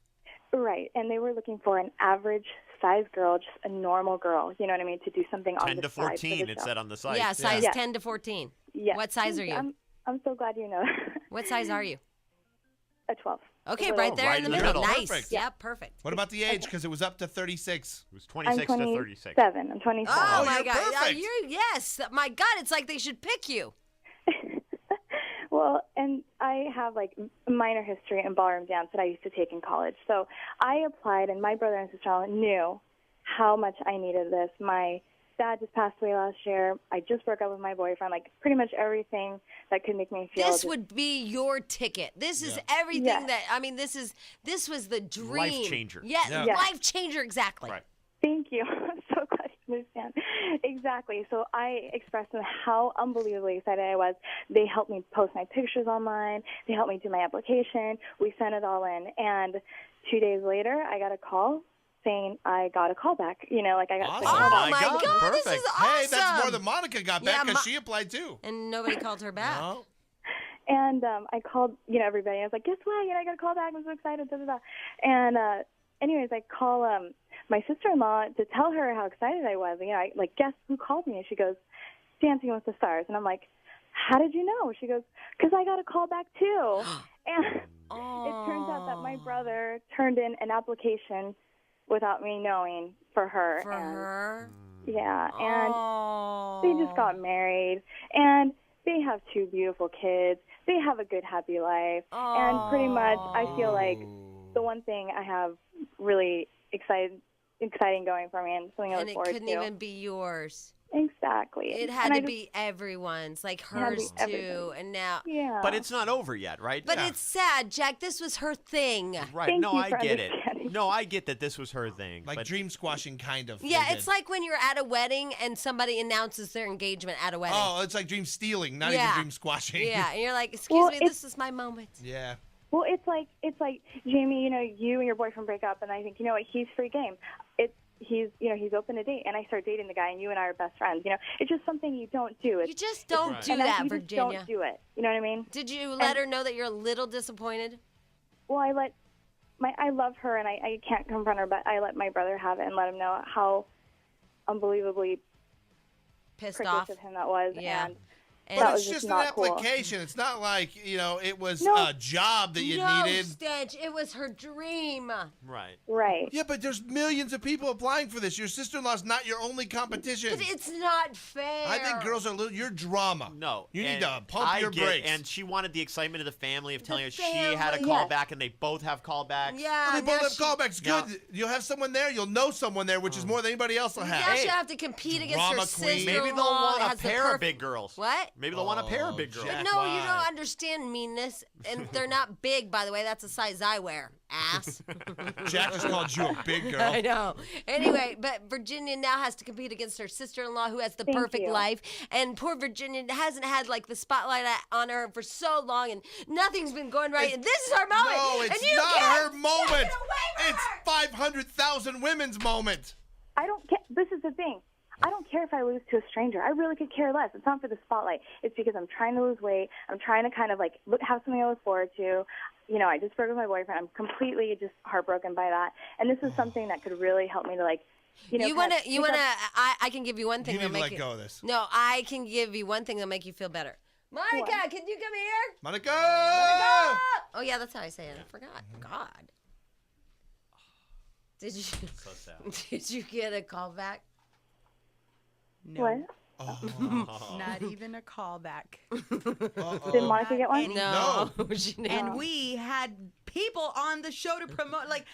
Right, and they were looking for an average size girl, just a normal girl, you know what I mean, to do something on the 10 to 14, it said on the site. Yeah, size 10 to 14. Yes. What size are you? I'm so glad you know. What size are you? A 12. Okay, right there in the middle. Nice. Perfect. Yeah, perfect. What about the age? Because it was up to 36. It was 26 to 36. I'm 27. Oh, my you're God. perfect. Yes. My God, it's like they should pick you. Well, and I have like a minor history in ballroom dance that I used to take in college. So I applied, and my brother and sister-in-law knew how much I needed this. My dad just passed away last year. I just broke up with my boyfriend. Like pretty much everything that could make me feel. This would be your ticket. This is everything that. I mean, this was the dream. Life changer. Yes, life changer. Exactly. Right. Thank you. I'm so glad you understand. Exactly. So I expressed to them how unbelievably excited I was. They helped me post my pictures online. They helped me do my application. We sent it all in. And 2 days later, I got a call saying I got a call back. I got awesome. Oh, my God. Perfect. This is awesome. Hey, that's more than Monica got back because she applied too. And nobody called her back. No. And I called, everybody. I was like, guess what? I got a call back. I'm so excited. Da, da, da. And anyways, I call my sister-in-law to tell her how excited I was. I guess who called me? And she goes, Dancing with the Stars. And I'm like, how did you know? She goes, because I got a call back too. And it turns out that my brother turned in an application without me knowing for her. For her? Yeah, and they just got married, and they have 2 beautiful kids. They have a good, happy life, and pretty much I feel like the one thing I have really exciting going for me and something I look forward to. And it couldn't even be yours. Exactly. It had to be everyone's, like hers too. everything. And now, But it's not over yet, right? But it's sad, Jack. This was her thing. Right. Thank No, you I for get it. understanding. No, I get that this was her thing. Like but dream squashing, kind of. Yeah, they it's did. like when you're at a wedding and somebody announces their engagement at a wedding. Oh, it's like dream stealing, not even dream squashing. Yeah, and you're like, excuse me, this is my moment. Yeah. Well, it's like Jamie, you and your boyfriend break up, and I think, he's free game. He's open to date, and I start dating the guy, and you and I are best friends. It's just something you don't do. You just don't do and that, you Virginia. Just don't do it. You know what I mean? Did you let her know that you're a little disappointed? Well, I love her, and I can't confront her, but I let my brother have it and let him know how unbelievably pissed prickish off of him that was. Yeah. And But that it's was just an not cool. application. It's not like, it was No. a job that you no, needed. Stench, it was her dream. Right. Right. Yeah, but there's millions of people applying for this. Your sister-in-law's not your only competition. But it's not fair. I think girls are you're drama. No. You need and to pump your brakes. And she wanted the excitement of the family of telling us she family, had a callback, and they both have callbacks. Yeah. Well, they both now have callbacks. Now- Good. You'll have someone there. You'll know someone there, which is more than anybody else will Now have. she'll have to compete against her Drama queen. sister. Maybe they'll want a pair of big girls. What? Maybe they'll want a pair of big girls. But Jack, no, you why? don't understand meanness. And they're not big, by the way. That's the size I wear. Ass. Jack just called you a big girl. I know. Anyway, but Virginia now has to compete against her sister-in-law who has the Thank perfect you. life. And poor Virginia hasn't had like the spotlight on her for so long, and nothing's been going right. And this is her moment. No, and it's you not can't her moment. take it away from It's her. 500,000 women's moment. I don't care. This is the thing. I don't care if I lose to a stranger. I really could care less. It's not for the spotlight. It's because I'm trying to lose weight. I'm trying to kind of have something I look forward to. I just broke up with my boyfriend. I'm completely just heartbroken by that. And this is something that could really help me to You wanna? I can give you one thing You that'll need to make let go of this. No, I can give you one thing that'll make you feel better. Monica, What? can you come here? Monica! Oh yeah, that's how I say it. I forgot. God. Did you? So sad. Did you get a call back? What? Not even a callback. Did Monica get one? No. And we had people on the show to promote. Like,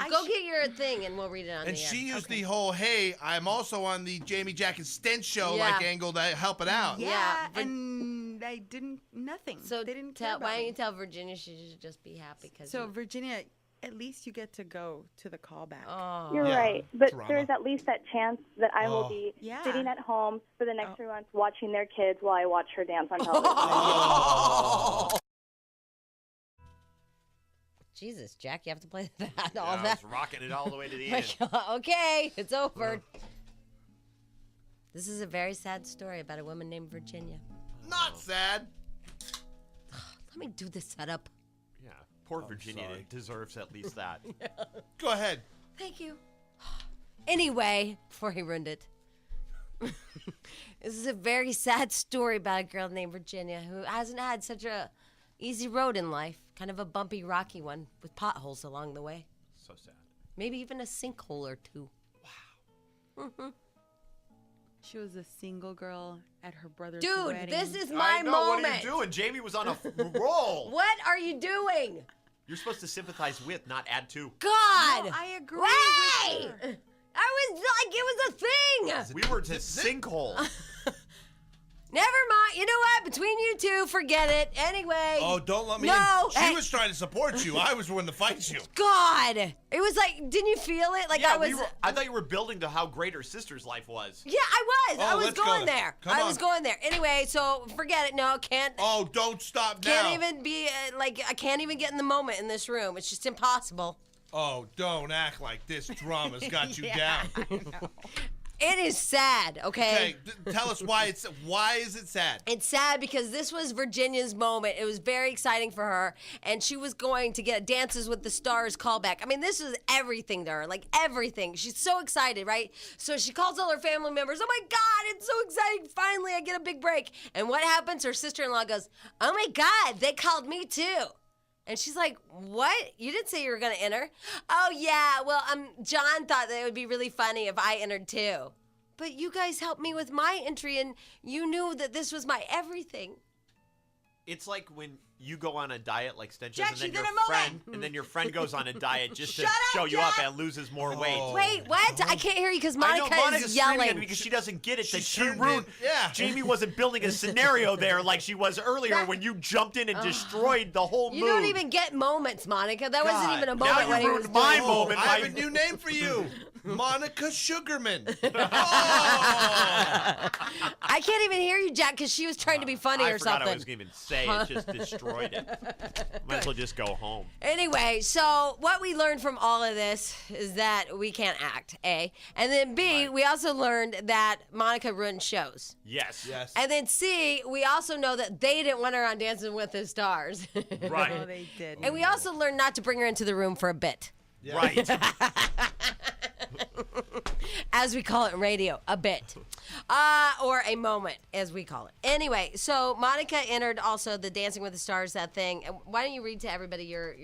Go get your thing and we'll read it on And the air. she used the whole, hey, I'm also on the Jamie, Jack, and Stench show, angle to help it out. Yeah, and I didn't, nothing. So they didn't care about why don't me. you tell Virginia she should just be happy? So, Virginia, at least you get to go to the callback. You're right, but there's at least that chance that I will be Yeah. sitting at home for the next 3 months watching their kids while I watch her dance on television. Jesus, Jack, you have to play that. I was rocking it all the way to the end. Okay, it's over. This is a very sad story about a woman named Virginia. Not sad. Let me do the setup. Yeah, poor Virginia deserves at least that. Go ahead. Thank you. Anyway, before he ruined it. This is a very sad story about a girl named Virginia who hasn't had such a easy road in life. Kind of a bumpy, rocky one with potholes along the way. So sad. Maybe even a sinkhole or two. Wow. Mm-hmm. She was a single girl at her brother's Dude, wedding. this is my moment. What are you doing? Jamie was on a roll. What are you doing? You're supposed to sympathize with, not add to. God! No, I agree Wait! with her. I was like, it was a thing. We were to sinkhole. Never mind. You know what? Between you two, forget it. Anyway. Oh, don't let me No. in. She was trying to support you. I was the one to fight you. God. It was like, didn't you feel it? Like Yeah, I was. I thought you were building to how great her sister's life was. Yeah, I was. Oh, I was let's go going there. there. Come I on. was going there. Anyway, so forget it. No, can't. Oh, don't stop now. Can't even be like I can't even get in the moment in this room. It's just impossible. Oh, don't act like this drama's got you down. It is sad, okay? Okay, tell us why is it sad? It's sad because this was Virginia's moment. It was very exciting for her, and she was going to get Dances with the Stars callback. I mean, this was everything to her, like everything. She's so excited, right? So she calls all her family members. Oh my God, it's so exciting! Finally, I get a big break. And what happens? Her sister-in-law goes, "Oh my God, they called me too." And she's like, "What? You didn't say you were going to enter?" "Oh, yeah. Well, John thought that it would be really funny if I entered too. But you guys helped me with my entry, and you knew that this was my everything." It's like when you go on a diet like Stench Jack, does, and she's then in your a friend, moment. and then your friend goes on a diet just to Shut up, show you Jack! up and loses more weight. Wait, what? I can't hear you because I know Monica Monica's is screaming at yelling. me because she doesn't get it. That she turned ruined. in- yeah. Jamie wasn't building a scenario there like she was earlier when you jumped in and destroyed the whole mood. You don't even get moments, Monica. That wasn't God, even a now moment you when he was ruined my doing- moment. I have a new name for you. Monica Sugarman. Oh! I can't even hear you, Jack, because she was trying to be funny I or forgot something. I was going to even say it. Just destroyed it. Might as well just go home. Anyway, so what we learned from all of this is that we can't act, A. And then B, we also learned that Monica ruined shows. Yes. Yes. And then C, we also know that they didn't want her on Dancing with the Stars. Right. No, they did. And we also learned not to bring her into the room for a bit. Yeah. Right. As we call it in radio, a bit. Or a moment, as we call it. Anyway, so Monica entered also the Dancing with the Stars, that thing. And why don't you read to everybody your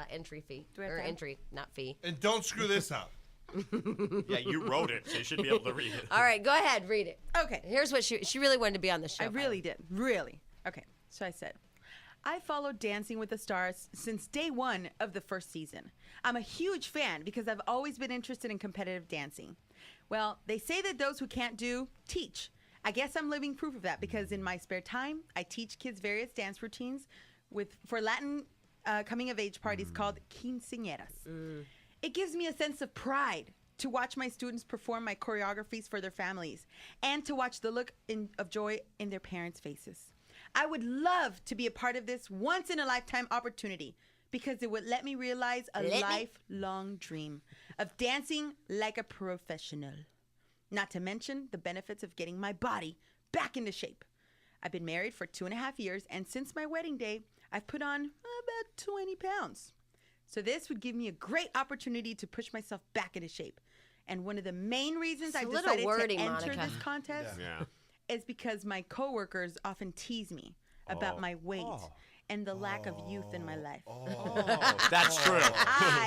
entry fee? Do I have Or time? entry, not fee. And don't screw this up. Yeah, you wrote it, so you should be able to read it. All right, go ahead, read it. Okay. Here's what she really wanted to be on the show. I really did. Really. Okay. So I said, I followed Dancing with the Stars since day one of the first season. I'm a huge fan because I've always been interested in competitive dancing. Well, they say that those who can't do, teach. I guess I'm living proof of that because in my spare time, I teach kids various dance routines for Latin coming-of-age parties called quinceañeras. It gives me a sense of pride to watch my students perform my choreographies for their families and to watch the look of joy in their parents' faces. I would love to be a part of this once-in-a-lifetime opportunity because it would let me realize a lifelong dream of dancing like a professional. Not to mention the benefits of getting my body back into shape. I've been married for 2.5 years, and since my wedding day, I've put on about 20 pounds. So this would give me a great opportunity to push myself back into shape. And one of the main reasons I've decided wordy, to enter Monica. this contest Yeah. is because my coworkers often tease me about my weight and the lack of youth in my life. That's true.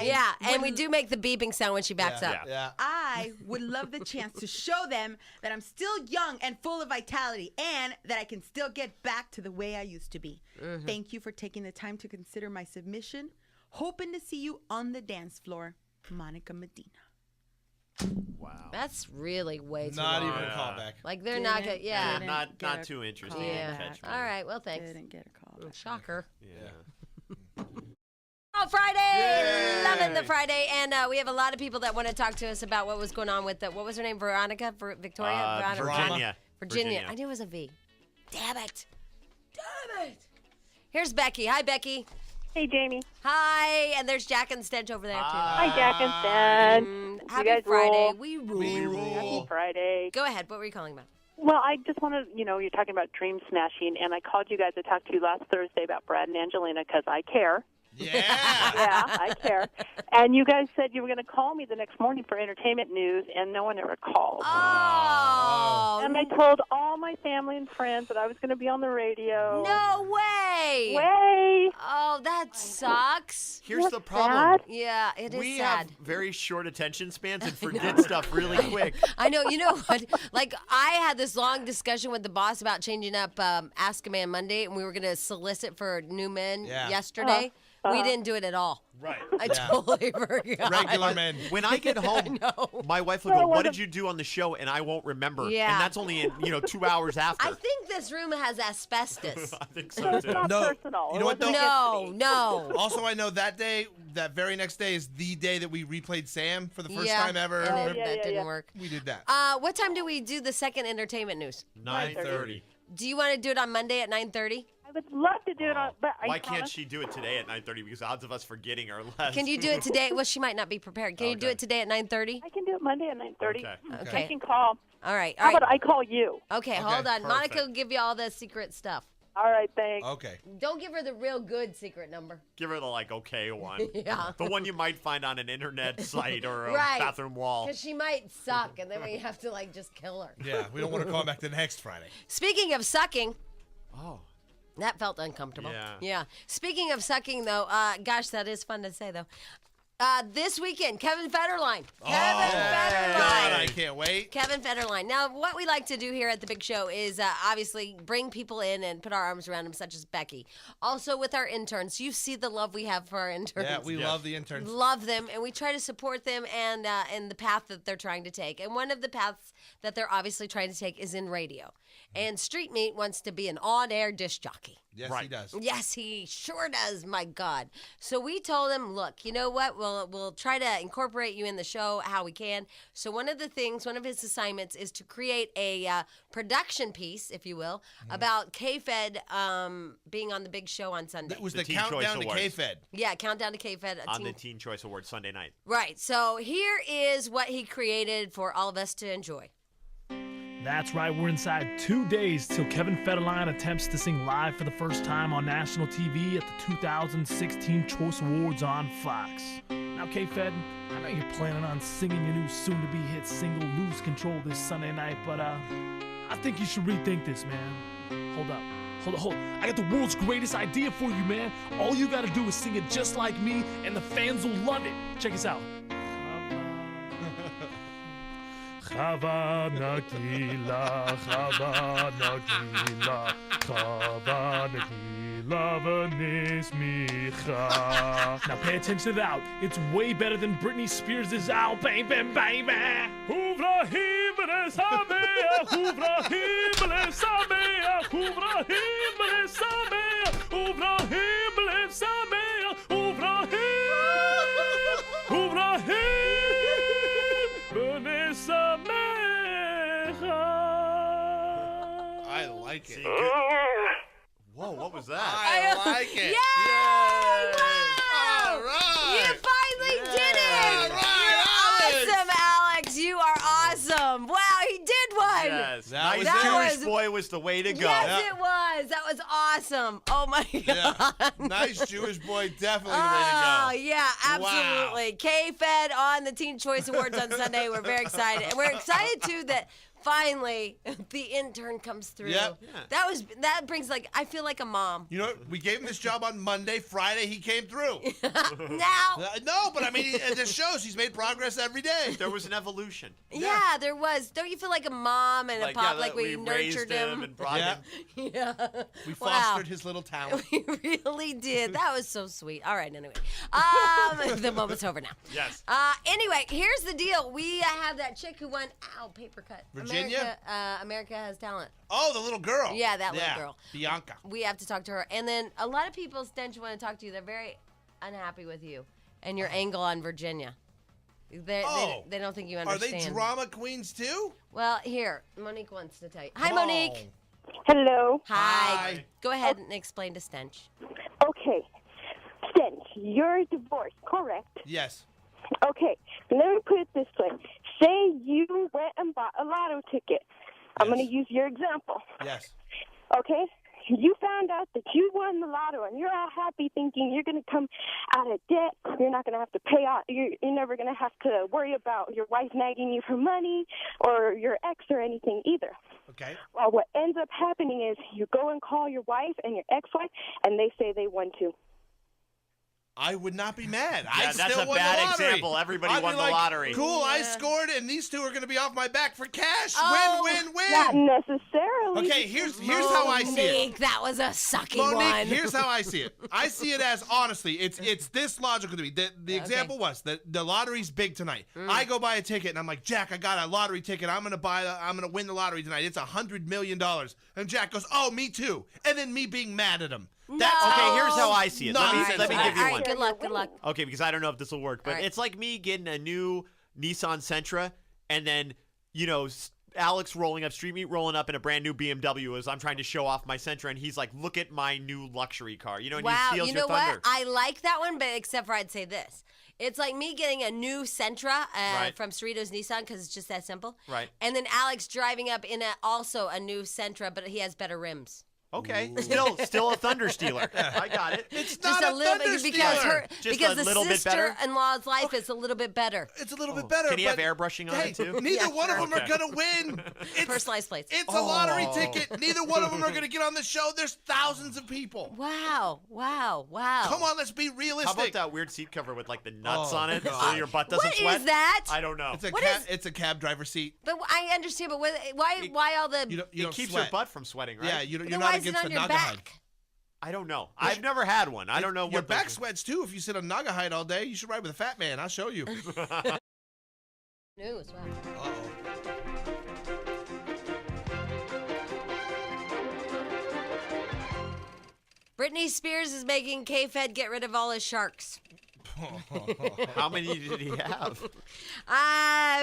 Yeah, and we do make the beeping sound when she backs up. Yeah. I would love the chance to show them that I'm still young and full of vitality and that I can still get back to the way I used to be. Thank you for taking the time to consider my submission. Hoping to see you on the dance floor, Monica Medina. Wow. That's really way too Not long. even a callback. Like they're not good. Yeah. Not too interesting. Yeah. Catch me. All right. Well, thanks. Didn't get a call. Shocker. Yeah. Oh, Friday! Yay! Loving the Friday. And we have a lot of people that want to talk to us about what was going on with what was her name? Veronica? Victoria? Virginia. Virginia. I knew it was a V. Damn it. Damn it. Here's Becky. Hi, Becky. Hey, Jamie. Hi. And there's Jack and Stench over there, too. Hi, Jack and Stench. Happy you guys Friday. Rule. We rule. We rule. Happy Friday. Go ahead. What were you calling about? Well, I just want to, you're talking about dream smashing, and I called you guys. I talked to you last Thursday about Brad and Angelina because I care. Yeah. Yeah, I care. And you guys said you were going to call me the next morning for entertainment news, and no one ever called. Oh. And I told all my family and friends that I was going to be on the radio. No way. Way. Oh, that sucks. Here's the problem. Yeah, it is We sad. have very short attention spans and forget stuff really quick. I know. You know what? Like, I had this long discussion with the boss about changing up Ask a Man Monday, and we were going to solicit for new men yesterday. We didn't do it at all. Right. I totally forgot. Regular men. When I get home, my wife will go, "What did you do on the show?" And I won't remember. Yeah. And that's only in 2 hours after. I think this room has asbestos. I think so too. No. Personal. You know what, though? No. Also, I know that day, that very next day is the day that we replayed Sam for the first time ever. And that didn't work. We did that. What time do we do the second entertainment news? 9:30. Do you want to do it on Monday at 9:30? I would love to do it on, but Why can't she do it today at 9:30? Because odds of us forgetting are less. Can you do it today? Well, she might not be prepared. Can you do it today at 9:30? I can do it Monday at 9:30. Okay. I can call. All right. How about I call you? Okay, hold on. Monica will give you all the secret stuff. All right, thanks. Okay. Don't give her the real good secret number. Give her the okay one. Yeah. The one you might find on an internet site or a Right. bathroom wall. Because she might suck, and then we have to just kill her. Yeah, we don't want to call back the next Friday. Speaking of sucking. Oh. That felt uncomfortable. Yeah. Speaking of sucking, though, gosh, that is fun to say, though. This weekend, Kevin Federline. Federline. God, I can't wait. Kevin Federline. Now, what we like to do here at the Big Show is obviously bring people in and put our arms around them, such as Becky. Also with our interns. You see the love we have for our interns. Yeah, we love the interns. Love them, and we try to support them and the path that they're trying to take. And one of the paths that they're obviously trying to take is in radio. And Street Meat wants to be an on-air disc jockey. Yes, he does. Yes, he sure does, my God. So we told him, look, you know what? We'll try to incorporate you in the show how we can. So one of his assignments is to create a production piece, if you will, about K-Fed being on the Big Show on Sunday. It was The the Teen countdown Choice to Awards. K-Fed. Yeah, Countdown to K-Fed. On the Teen Choice Awards Sunday night. Right. So here is what he created for all of us to enjoy. That's right, we're inside 2 days till Kevin Federline attempts to sing live for the first time on national TV at the 2016 Choice Awards on Fox. Now, K-Fed, I know you're planning on singing your new soon-to-be hit single, Lose Control, this Sunday night, but I think you should rethink this, man. Hold up. I got the world's greatest idea for you, man. All you gotta do is sing it just like me, and the fans will love it. Check us out. Chava Nagila, Chava Nagila, Chava Nagila, Venice Micha. Now pay attention to that. It's way better than Britney Spears' Out, baby, baby. Uvrahim Samea, Uvrahim Samea, Uvrahim Samea, Uvrahim Samea, Uvrahim, Uvrahim. I like it. Whoa, what was that? I like it. Yay! Wow! All right. You finally did it! All right, You're awesome, Alex. You are awesome. Wow, he did one. Yes. That Nice was Jewish boy was the way to go. Yes, it was. That was awesome. Oh, my God. Yeah. Nice Jewish boy, definitely the way Oh, to go. yeah, absolutely. K-Fed on the Teen Choice Awards on Sunday. We're very excited. And we're excited, too, that finally, the intern comes through. Yep. That brings I feel like a mom. You know, we gave him this job on Monday. Friday, he came through. Now. No, but I mean, it just shows he's made progress every day. There was an evolution. Yeah, there was. Don't you feel like a mom and a pop? Like we raised nurtured him and brought him. Yeah. We fostered his little talent. We really did. That was so sweet. All right, anyway. The moment's over now. Yes. Anyway, here's the deal. We have that chick who won, paper cut. Virginia? America Has Talent. Oh, the little girl. Yeah, that little girl. Bianca. We have to talk to her. And then a lot of people, Stench, want to talk to you. They're very unhappy with you and your angle on Virginia. They don't think you understand. Are they drama queens too? Well, here, Monique wants to tell you. Hi, Monique. Hello. Hi. Go ahead and explain to Stench. Okay. Stench, you're divorced, correct? Yes. Okay. Let me put it this way. Say you went and bought a lotto ticket. I'm going to use your example. Yes. Okay? You found out that you won the lotto, and you're all happy thinking you're going to come out of debt. You're not going to have to pay out. You're never going to have to worry about your wife nagging you for money or your ex or anything either. Okay. Well, what ends up happening is you go and call your wife and your ex-wife, and they say they won too. I would not be mad. Yeah, I that's still a won bad the lottery. example. Everybody I'd won be the like, lottery. Cool, I scored, and these two are going to be off my back for cash. Oh, win, win, win. Not necessarily. Okay, here's how I see it. Monique, that was a sucky Monique, one. here's how I see it. I see it as, honestly, it's this logical to me. The example was that the lottery's big tonight. I go buy a ticket, and I'm like, Jack, I got a lottery ticket. I'm gonna win the lottery tonight. It's $100 million. And Jack goes, oh, me too. And then me being mad at him. That's Okay, here's how I see it. Nonsense. Let me give you All right, one. good luck, good luck. Okay, because I don't know if this will work, but All right. it's like me getting a new Nissan Sentra and then, Alex rolling up in a brand new BMW as I'm trying to show off my Sentra, and he's like, look at my new luxury car. And Wow, he steals you your know thunder. what? I like that one, but except for I'd say this. It's like me getting a new Sentra from Cerritos Nissan because it's just that simple. Right. And then Alex driving up in also a new Sentra, but he has better rims. Okay, still a thunder stealer. I got it. It's Just not a a little thunder bit because stealer. because a little the bit better? sister-in-law's life is a little bit better. It's a little bit better. Can he have but, airbrushing on hey, it too? Neither Yeah, one sure. of them are going to win. Personalized plates. It's a lottery ticket. Neither one of them are going to get on the show. There's thousands of people. Wow. Come on, let's be How realistic. about that weird seat cover with like the nuts Oh, on it so God. your butt doesn't What sweat? is that? I don't know. It's a cab driver seat. But I understand, but why all the... You it don't keeps sweat. your butt from sweating, right? Yeah, you're then not why is it against on the your Naugahyde. back? I don't know. I've never had one. I don't know Your what back those- sweats too if you sit on Naugahyde all day. You should ride with a fat man. I'll show you. News, wow. Uh-oh. Britney Spears is making K-Fed get rid of all his sharks. How many did he have?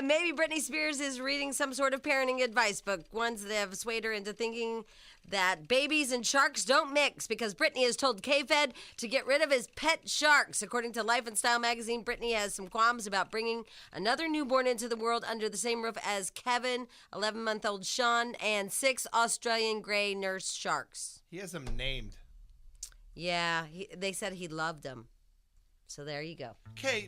Maybe Britney Spears is reading some sort of parenting advice book, ones that have swayed her into thinking that babies and sharks don't mix because Britney has told K-Fed to get rid of his pet sharks. According to Life and Style magazine, Britney has some qualms about bringing another newborn into the world under the same roof as Kevin, 11-month-old Sean, and 6 Australian gray nurse sharks. He has them named. Yeah, they said he loved them. So there you go. Okay,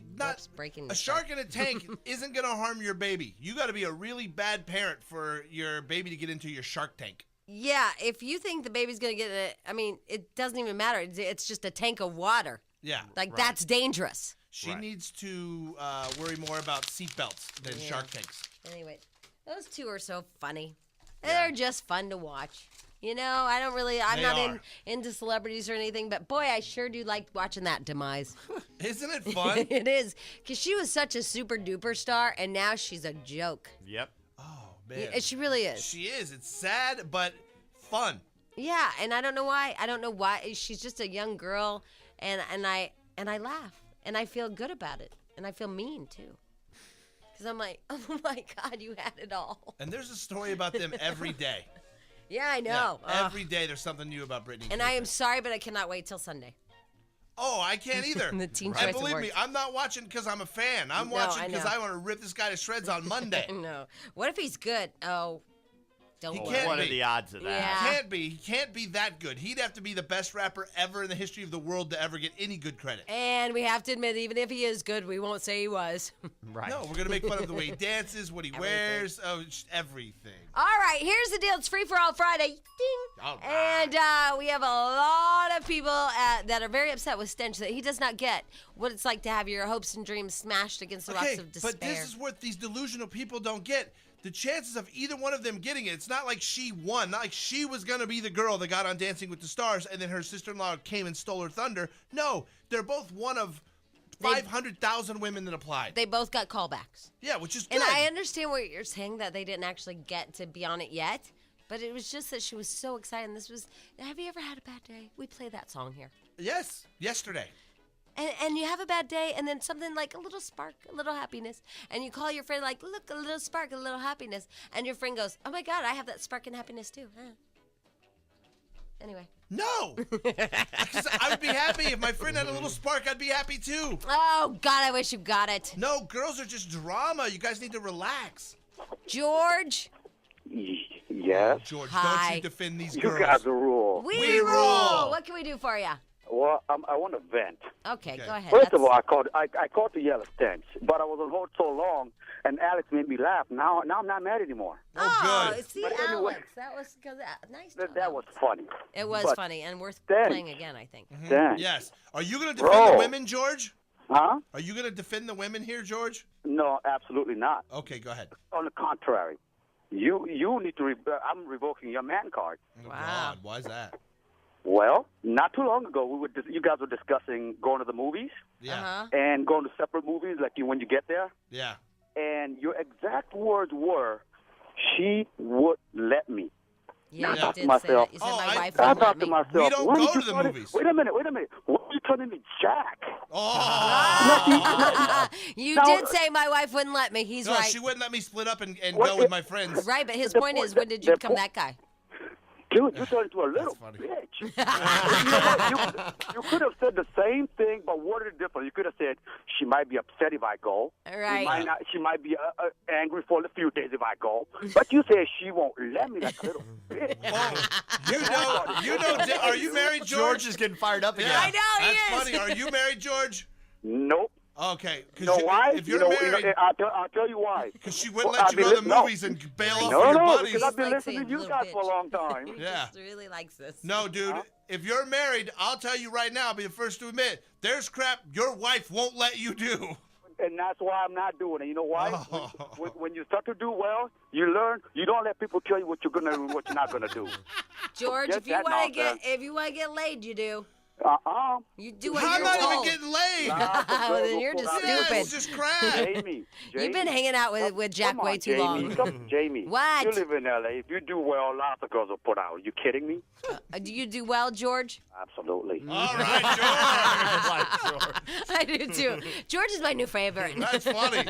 breaking a shark in a tank isn't going to harm your baby. You got to be a really bad parent for your baby to get into your shark tank. Yeah, if you think the baby's going to get it, I mean, it doesn't even matter. It's just a tank of water. Yeah. That's dangerous. She needs to worry more about seatbelts than shark tanks. Anyway, those two are so funny. They're just fun to watch. You know, I'm not into celebrities or anything, but boy, I sure do like watching that demise. Isn't it fun? It is, because she was such a super duper star, and now she's a joke. Yep. Oh, man. Yeah, she really is. She is. It's sad, but fun. Yeah, and I don't know why. She's just a young girl, and I laugh, and I feel good about it, and I feel mean too. Because I'm like, oh my God, you had it all. And there's a story about them every day. Yeah, I know. Yeah, every day there's something new about Britney. And I am sorry, but I cannot wait till Sunday. Oh, I can't either. The Teen And Choice believe me, Awards. I'm not watching because I'm a fan. I'm watching because I want to rip this guy to shreds on Monday. No. What if he's good? Oh, Don't He worry. can't What are be. the odds of that? Yeah. He can't be that good. He'd have to be the best rapper ever in the history of the world to ever get any good credit. And we have to admit, even if he is good, we won't say he was. Right. No, we're going to make fun of the way he dances, what he wears, just everything. All right, here's the deal. It's Free for All Friday. Ding. All right. And we have a lot of people that are very upset with Stench that he does not get what it's like to have your hopes and dreams smashed against the rocks of despair. But this is what these delusional people don't get. The chances of either one of them getting it, it's not like she won. Not like she was going to be the girl that got on Dancing with the Stars and then her sister-in-law came and stole her thunder. No, they're both one of 500,000 women that applied. They both got callbacks. Yeah, which is good. And I understand what you're saying, that they didn't actually get to be on it yet. But it was just that she was so excited. And this was, have you ever had a bad day? We play that song here. Yes, yesterday. And you have a bad day, and then something like a little spark, a little happiness, and you call your friend like, look, a little spark, a little happiness, and your friend goes, oh my God, I have that spark and happiness too. Huh. Anyway. No! Because I would be happy. If my friend had a little spark, I'd be happy too. Oh, God, I wish you got it. No, girls are just drama. You guys need to relax. George? Yes. George, Hi. don't you defend these You girls. guys rule. We rule. What can we do for you? Well, I want to vent. Okay, go ahead. First of all, I called to yell at Stench, but I was on hold so long, and Alex made me laugh. Now I'm not mad anymore. Oh, good. see, But anyway, Alex, that was because nice. That was funny. It was But funny and worth Stench. playing again, I think. Stench. Yes. Are you going to defend the Bro. women, George? Huh? Are you going to defend the women here, George? No, absolutely not. Okay, go ahead. On the contrary, you need to. I'm revoking your man card. Oh, God, why is that? Well, not too long ago, you guys were discussing going to the movies Yeah. and going to separate movies, like when you get there. Yeah. And your exact words were, "She would let me." Yeah, I you thought did to myself, say that. You said my wife I won't thought let to me. myself, We don't why go did to you the call it- movies. Wait a minute. Why are you calling me Jack? Oh. You Now- did say my wife wouldn't let me. He's No, right. she wouldn't let me split up and What go with if- my friends. Right, but his The point point- is, when did you the become point- that guy? Dude, you turned into a little funny. bitch. You know what? You could have said the same thing, but worded it different. You could have said, she might be upset if I go. Right. She might be angry for a few days if I go. But you said she won't let me, like a little bitch. Are you married, George? George is getting fired up again. Yeah, I know, he that's is. funny. Are you married, George? Nope. Okay. You know why? If you're married, I'll tell you why. because she wouldn't Well, let I've you been go to the no. movies and bail off No, with your no, buddies. because I've been Like listening saying to you little guys for a bitch. long time. He Yeah. just really likes this. No, dude. If you're married, I'll tell you right now, I'll be the first to admit, there's crap your wife won't let you do. And that's why I'm not doing it. You know why? Oh. When you start to do well, you learn. You don't let people tell you what you're gonna do, what you're not gonna do. George, Forget if you that want to nonsense. if you want to get laid, you do. You do what I'm you're not even told. getting laid. Well, then you're just Yeah, stupid. it's just crap. Jamie, You've been hanging out with Jack come on, way too Jamie. long. Come, Jamie, What? you live in L.A. If you do well, lots of girls will put out. Are you kidding me? Do you do well, George? Absolutely. All right, George. I do too. George is my new favorite. That's funny.